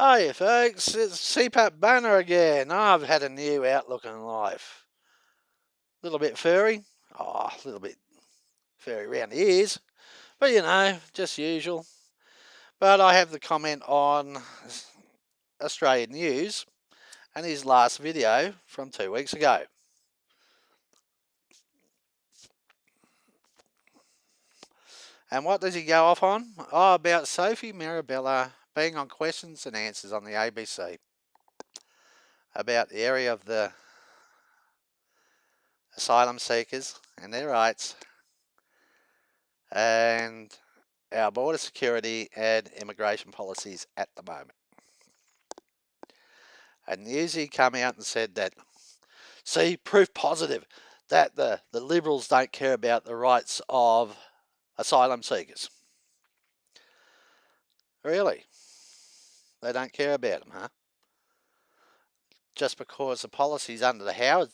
Hey folks, it's CPAP Banner again. I've had a new outlook on life. A little bit furry. A little bit furry around the ears. But you know, just usual. But I have the comment on Australian News and his last video from 2 weeks ago. And what does he go off on? About Sophie Mirabella being on questions and answers on the ABC. About the area of the asylum seekers and their rights, and our border security and immigration policies at the moment. And Newsy come out and said that, see, proof positive that the Liberals don't care about the rights of asylum seekers. Really? They don't care about them, huh? Just because the policies under the Howard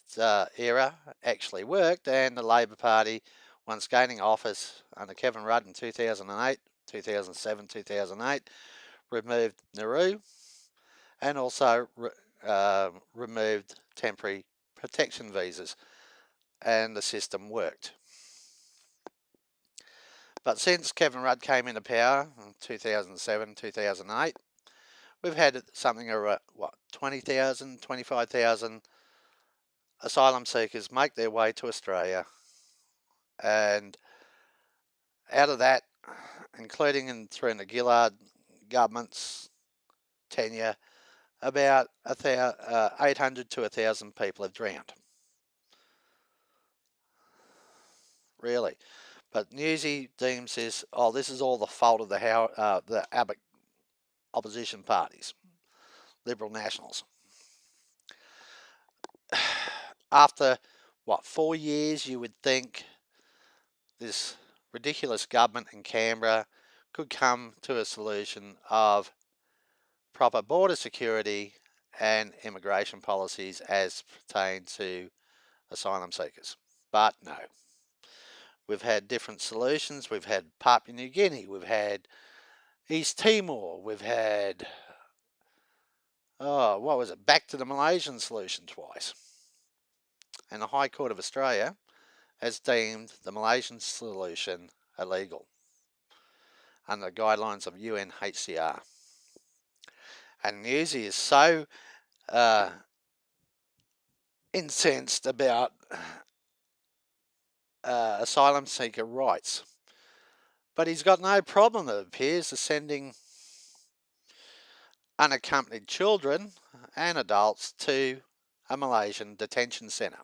era actually worked, and the Labor Party, once gaining office under Kevin Rudd in 2008, 2007, 2008, removed Nauru and also removed temporary protection visas, and the system worked. But since Kevin Rudd came into power in 2007, 2008, we've had something around 20,000, 25,000 asylum seekers make their way to Australia, and out of that, including through the Gillard government's tenure, about 800 to 1,000 people have drowned. Really. But Newsy deems this, this is all the fault of the Abbott opposition parties, Liberal Nationals. After, 4 years, you would think this ridiculous government in Canberra could come to a solution of proper border security and immigration policies as pertain to asylum seekers. But no. We've had different solutions. We've had Papua New Guinea. We've had East Timor. We've had, back to the Malaysian solution twice. And the High Court of Australia has deemed the Malaysian solution illegal under the guidelines of UNHCR. And Newsy is so incensed about asylum seeker rights. But he's got no problem, it appears, of sending unaccompanied children and adults to a Malaysian detention centre.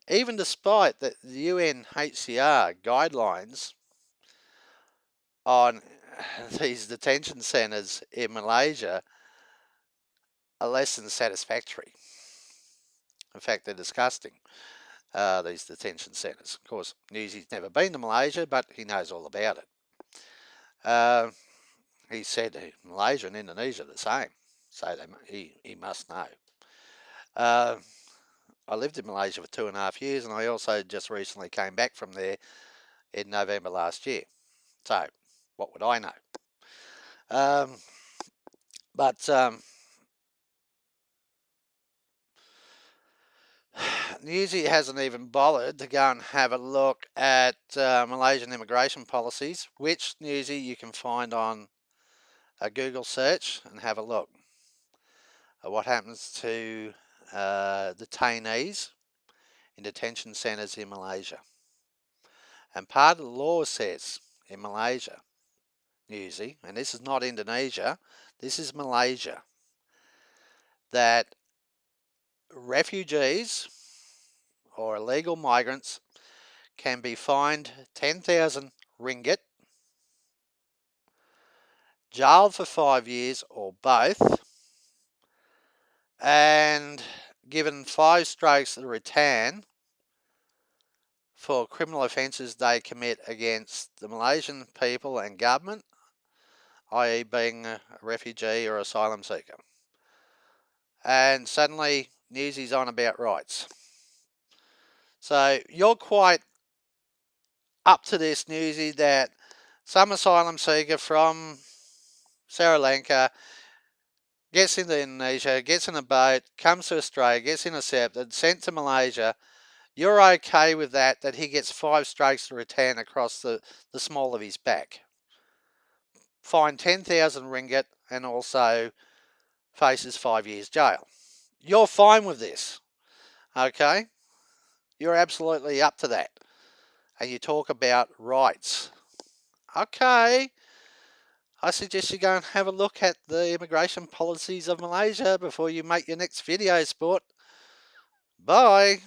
Even despite the UNHCR guidelines on these detention centres in Malaysia are less than satisfactory. In fact, they're disgusting, these detention centres. Of course, Newsy's never been to Malaysia, but he knows all about it. He said Malaysia and Indonesia are the same, so he must know. I lived in Malaysia for 2.5 years, and I also just recently came back from there in November last year. So, what would I know? Newsy hasn't even bothered to go and have a look at Malaysian immigration policies, which Newsy you can find on a Google search and have a look at what happens to detainees in detention centres in Malaysia. And part of the law says in Malaysia, Newsy, and this is not Indonesia, this is Malaysia, that refugees or illegal migrants can be fined 10,000 ringgit, jailed for 5 years or both, and given 5 strokes of the Rotan for criminal offences they commit against the Malaysian people and government, i.e. being a refugee or asylum seeker. And suddenly Newsy's on about rights. So you're quite up to this, Newsy, that some asylum seeker from Sri Lanka gets into Indonesia, gets in a boat, comes to Australia, gets intercepted, sent to Malaysia, you're okay with that he gets 5 strokes to Rotan across the small of his back, fined 10,000 ringgit, and also faces 5 years jail. You're fine with this, okay? You're absolutely up to that. And you talk about rights. Okay, I suggest you go and have a look at the immigration policies of Malaysia before you make your next video, sport. Bye.